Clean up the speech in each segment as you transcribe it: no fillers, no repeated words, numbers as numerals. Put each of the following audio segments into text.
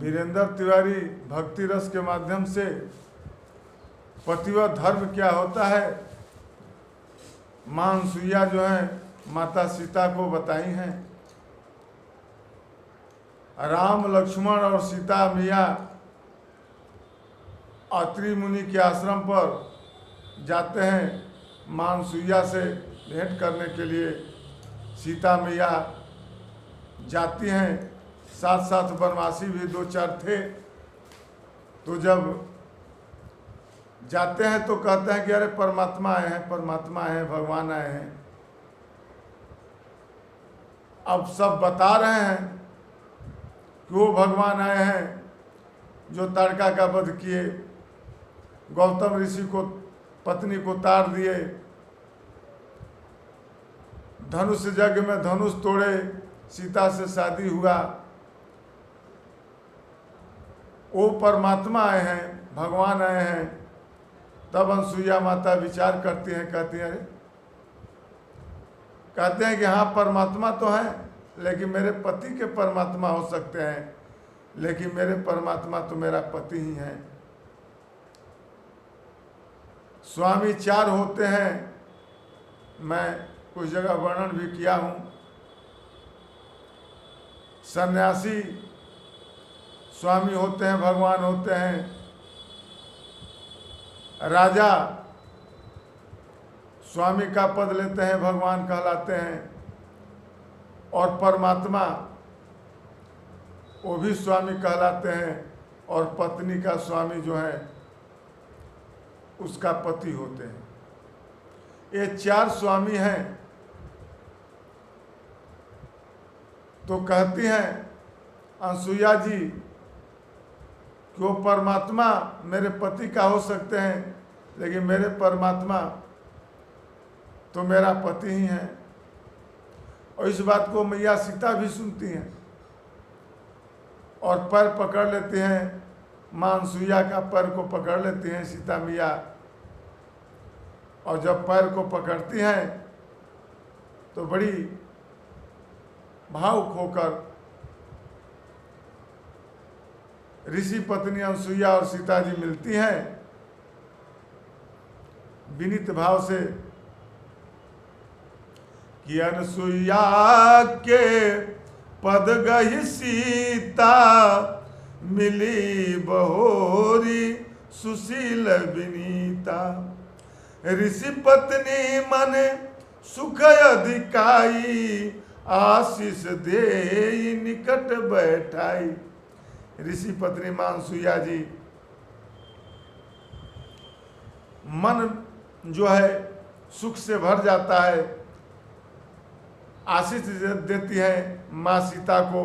वीरेंद्र तिवारी भक्ति रस के माध्यम से पतिव्रत धर्म क्या होता है, मां अनसुईया जो है माता सीता को बताई हैं। राम लक्ष्मण और सीता मैया अत्रि मुनि के आश्रम पर जाते हैं मां अनसुईया से भेंट करने के लिए। सीता मैया जाती हैं, साथ साथ वनवासी भी 2-4 थे। तो जब जाते हैं तो कहते हैं कि अरे परमात्मा आए हैं, परमात्मा आए हैं, भगवान आए हैं। अब सब बता रहे हैं कि वो भगवान आए हैं जो ताड़का का वध किए, गौतम ऋषि को पत्नी को ताड़ दिए, धनुष यज्ञ में धनुष तोड़े, सीता से शादी हुआ। वो परमात्मा आए हैं, भगवान आए हैं। तब अनसुईया माता विचार करती हैं, कहते हैं कि हाँ परमात्मा तो है, लेकिन मेरे पति के परमात्मा हो सकते हैं, लेकिन मेरे परमात्मा तो मेरा पति ही है। स्वामी 4 होते हैं, मैं कुछ जगह वर्णन भी किया हूँ। सन्यासी स्वामी होते हैं, भगवान होते हैं। राजा स्वामी का पद लेते हैं, भगवान कहलाते हैं। और परमात्मा वो भी स्वामी कहलाते हैं, और पत्नी का स्वामी जो है उसका पति होते हैं। ये 4 स्वामी हैं। तो कहती हैं अनसुईया जी कि वो परमात्मा मेरे पति का हो सकते हैं, लेकिन मेरे परमात्मा तो मेरा पति ही है। और इस बात को मैया सीता भी सुनती हैं और पैर पकड़ लेती हैं। मां अनसुईया का पैर को पकड़ लेती हैं सीता मैया, और जब पैर को पकड़ती हैं तो बड़ी भावुक होकर ऋषि पत्नी अनसुईया और सीता जी मिलती हैं। विनीत भाव से कि अनसुईया के पद गही सीता, मिली बहोरी सुशील विनीता। ऋषि पत्नी मन सुख अधिकाई, आशीष दे निकट बैठाई। ऋषि पत्नी मां अनसुईया जी मन जो है सुख से भर जाता है, आशीष देती है मां सीता को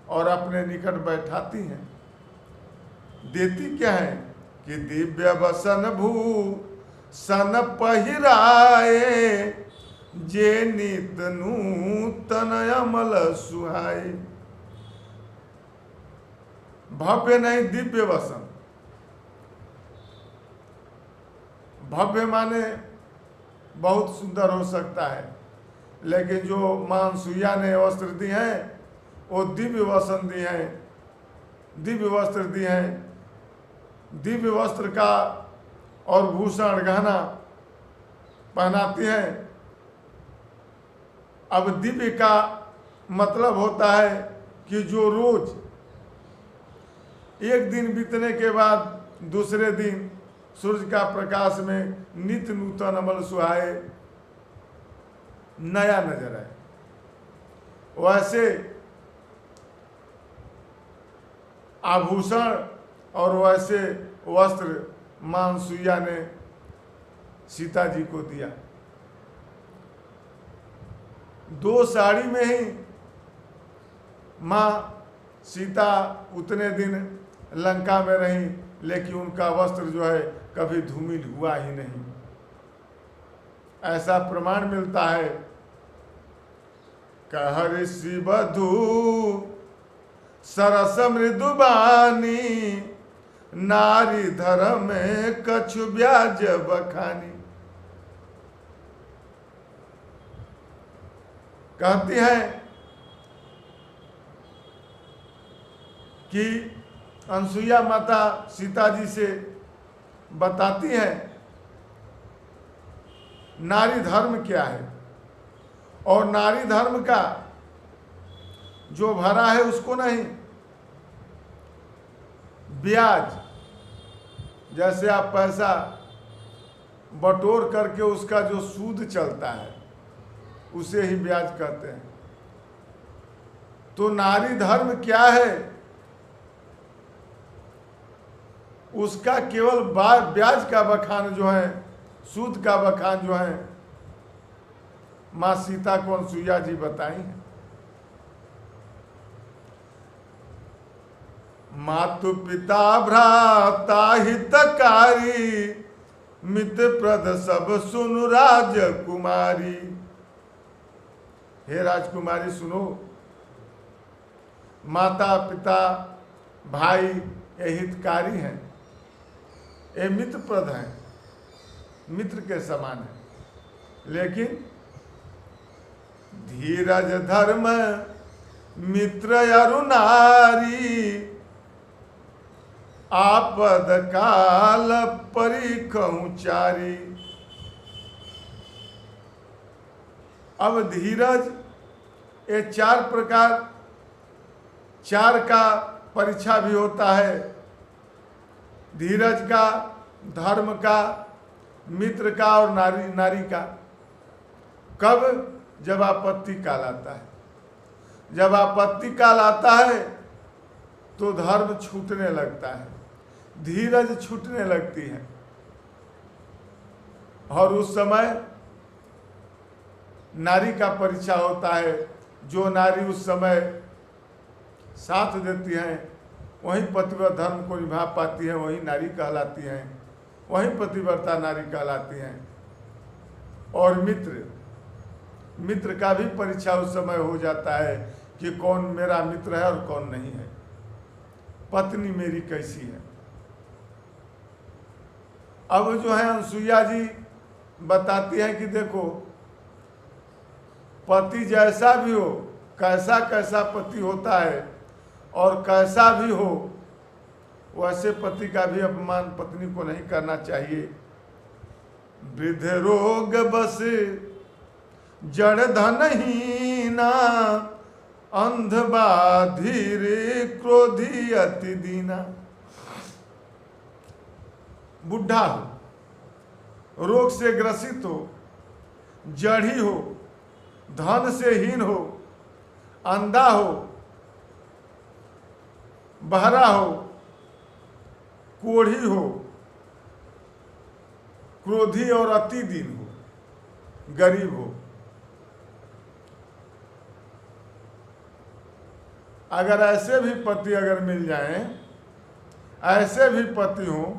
और अपने निकट बैठाती हैं। देती क्या है कि दिव्य वसन भू सन पहिराए, जे नित नूतन अमल सुहाए। भव्य नहीं, दिव्य वसन। भव्य माने बहुत सुंदर हो सकता है, लेकिन जो मां अनसुईया ने वस्त्र दी हैं वो दिव्य वसन दी हैं, दिव्य वस्त्र दी हैं। दिव्य वस्त्र का और भूषण गहना पहनाती हैं। अब दिव्य का मतलब होता है कि जो रोज एक दिन बीतने के बाद दूसरे दिन सूर्य का प्रकाश में नित्य नूतन अमल सुहाए, नया नजर आए। वैसे आभूषण और वैसे वस्त्र मां अनसुईया ने सीता जी को दिया। 2 साड़ी में ही मां सीता उतने दिन लंका में रही, लेकिन उनका वस्त्र जो है कभी धूमिल हुआ ही नहीं। ऐसा प्रमाण मिलता है। कह ऋषि वधू सरस मृदुबानी, नारी धर्म में कछु ब्याज बखानी। कहती है कि अनसुईया माता सीता जी से बताती हैं नारी धर्म क्या है, और नारी धर्म का जो भरा है उसको नहीं, ब्याज, जैसे आप पैसा बटोर करके उसका जो सूद चलता है उसे ही ब्याज कहते हैं। तो नारी धर्म क्या है, उसका केवल ब्याज का बखान जो है, सूद का बखान जो है, माँ सीता को अनसुईया जी बताई हैं। मातु पिता भ्राता हितकारी, मित्र प्रद सब सुनु राजकुमारी। हे राजकुमारी सुनो, माता पिता भाई ये हितकारी हैं, ये मित्र प्रद हैं, मित्र के समान है। लेकिन धीरज धर्म मित्र अरु नारी, आपद काल परिखहु चारी। अब धीरज ये चार प्रकार, चार का परीक्षा भी होता है, धीरज का, धर्म का, मित्र का और नारी का। कब? जब आपत्ति काल आता है। जब आपत्ति काल आता है तो धर्म छूटने लगता है, धीरज छूटने लगती है, और उस समय नारी का परीक्षा होता है। जो नारी उस समय साथ देती हैं वही पतिव्रत धर्म को निभा पाती है, वही नारी कहलाती हैं, वही पतिव्रता नारी कहलाती हैं। और मित्र का भी परीक्षा उस समय हो जाता है कि कौन मेरा मित्र है और कौन नहीं है, पत्नी मेरी कैसी है। अब जो है अनसुईया जी बताती हैं कि देखो, पति जैसा भी हो, कैसा कैसा पति होता है और कैसा भी हो, वैसे पति का भी अपमान पत्नी को नहीं करना चाहिए। वृद्ध रोग बस जड़ धनहीना, अंध बाधिर क्रोधी अति दीना। बुढ़ा हो, रोग से ग्रसित हो, जड़ी हो, धन से हीन हो, अंधा हो, बहरा हो, कोढ़ी हो, क्रोधी और अति दीन हो, गरीब हो। अगर ऐसे भी पति अगर मिल जाएं, ऐसे भी पति हों,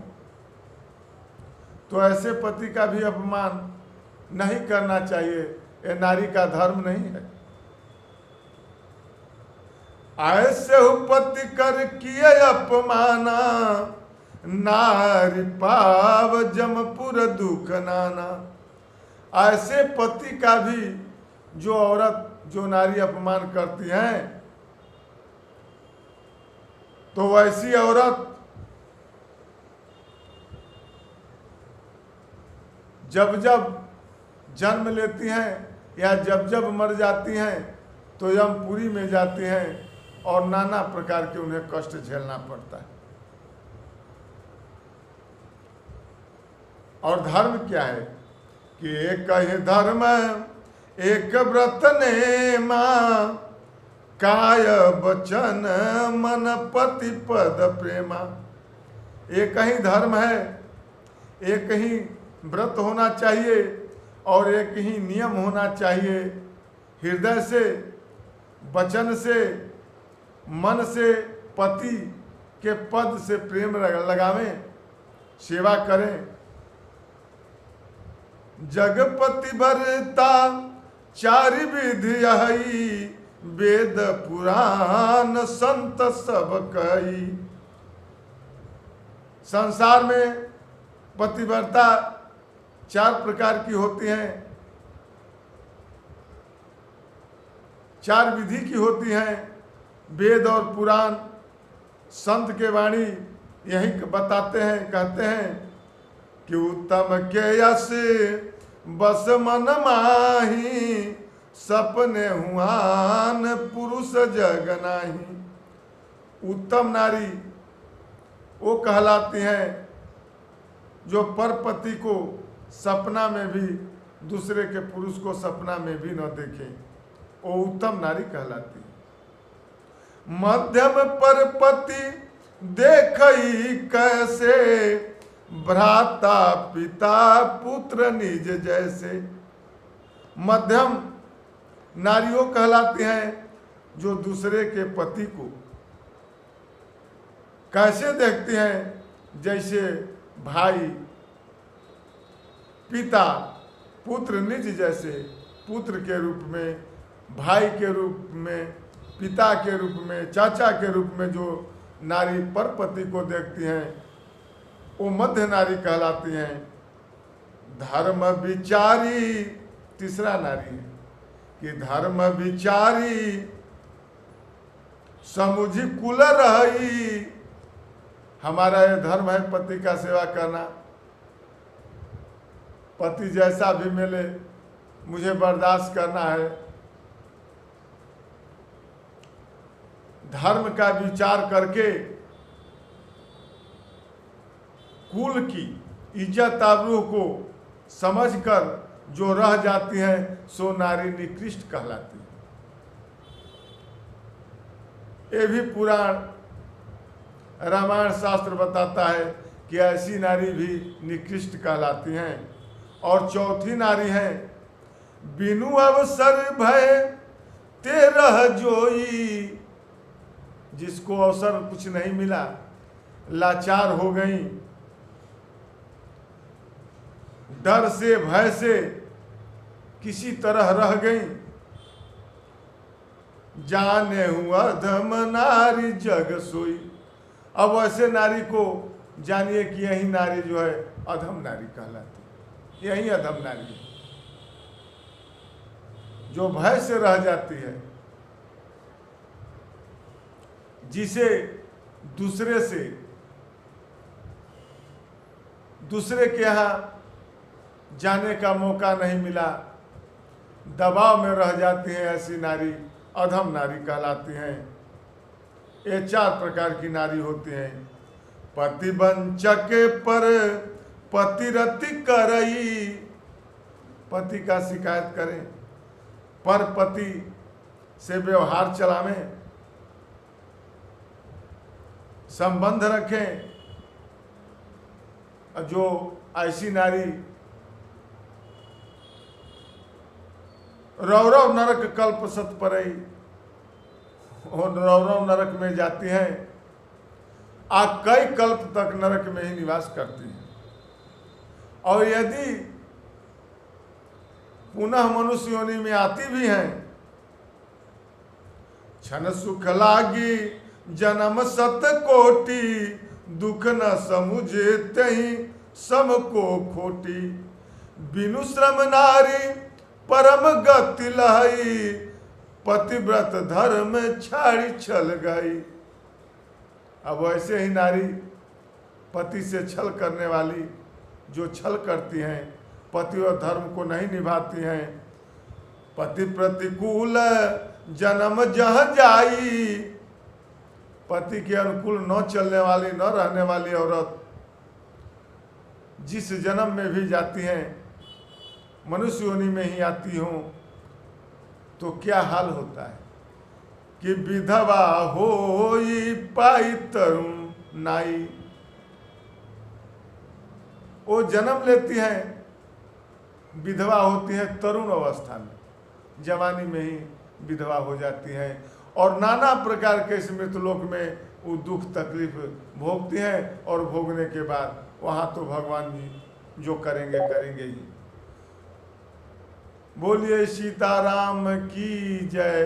तो ऐसे पति का भी अपमान नहीं करना चाहिए। ये नारी का धर्म नहीं है। ऐसे हो पति कर किए अपमाना, नारी पाव जमपुर दुख नाना। ऐसे पति का भी जो औरत, जो नारी अपमान करती हैं, तो वैसी औरत जब जब जन्म लेती हैं या जब जब मर जाती हैं तो यमपुरी में जाती हैं और नाना प्रकार के उन्हें कष्ट झेलना पड़ता है। और धर्म क्या है कि एक ही धर्म एक व्रत ने मां, काय बचन मन पति पद प्रेमा। एक ही धर्म है, एक ही व्रत होना चाहिए और एक ही नियम होना चाहिए। हृदय से, वचन से, मन से पति के पद से प्रेम लगावें, सेवा करें। जगपति भरता चारि विधि यही, वेद पुराण संत सब कही। संसार में पतिव्रता 4 प्रकार की होती हैं, 4 विधि की होती हैं, वेद और पुराण संत के वाणी यही बताते हैं, कहते हैं कि उत्तम के यश बस मन माही, सपने हुआन पुरुष जग नाही। उत्तम नारी वो कहलाती हैं जो परपति को सपना में भी, दूसरे के पुरुष को सपना में भी न देखे, वो उत्तम नारी कहलाती है। मध्यम परपति देखई कैसे, भ्राता पिता पुत्र निज जैसे। मध्यम नारियों कहलाती हैं जो दूसरे के पति को कैसे देखती हैं, जैसे भाई, पिता, पुत्र निज जैसे, पुत्र के रूप में, भाई के रूप में, पिता के रूप में, चाचा के रूप में जो नारी परपति को देखती हैं, वो मध्य नारी कहलाती हैं। धर्म विचारी, तीसरा नारी है कि धर्म विचारी समुझी कुल रही। हमारा ये धर्म है पति का सेवा करना, पति जैसा भी मिले मुझे बर्दाश्त करना है। धर्म का विचार करके कुल की इज्जत आबरू को समझकर जो रह जाती है सो नारी निकृष्ट कहलाती है। ये भी पुराण रामायण शास्त्र बताता है कि ऐसी नारी भी निकृष्ट कहलाती हैं। और चौथी नारी है बिनु अवसर भय तेरह जोई, जिसको अवसर कुछ नहीं मिला, लाचार हो गई, डर से भय से किसी तरह रह गई। जाने हुआ धम नारी जग सोई। अब ऐसे नारी को जानिए कि यही नारी जो है अधम नारी कहलाती है। यही अधम नारी है जो भय से रह जाती है, जिसे दूसरे के यहाँ जाने का मौका नहीं मिला, दबाव में रह जाती हैं, ऐसी नारी अधम नारी कहलाती हैं। ये 4 प्रकार की नारी होती हैं। पति वंचक पर पतिरति करई, पति का शिकायत करें, पर पति से व्यवहार चलावें, संबंध रखें। जो ऐसी नारी रौरव नरक कल्प सत परई, और रौरव नरक में जाती हैं, कई कल्प तक नरक में ही निवास करती हैं। और यदि पुनः मनुष्य योनि में आती भी हैं, क्षण सुख लागी जन्म सत कोटि, दुख न समुझे तही सम को खोटी। बिनु श्रम नारी परम गति लहई, पतिव्रत धर्म छाड़ी छल गई। अब ऐसे ही नारी पति से छल करने वाली, जो छल करती हैं, पति और धर्म को नहीं निभाती हैं, पति प्रतिकूल जन्म जह जाई। पति के अनुकूल न चलने वाली, न रहने वाली औरत जिस जन्म में भी जाती हैं, मनुष्य योनि में ही आती हों, तो क्या हाल होता है कि विधवा होई पाई तरुण नाई। वो जन्म लेती हैं, विधवा होती है तरुण अवस्था में, जवानी में ही विधवा हो जाती हैं, और नाना प्रकार के इस मृतलोक में वो दुख तकलीफ भोगती हैं। और भोगने के बाद वहाँ तो भगवान जी जो करेंगे करेंगे ही। बोलिए सीताराम की जय।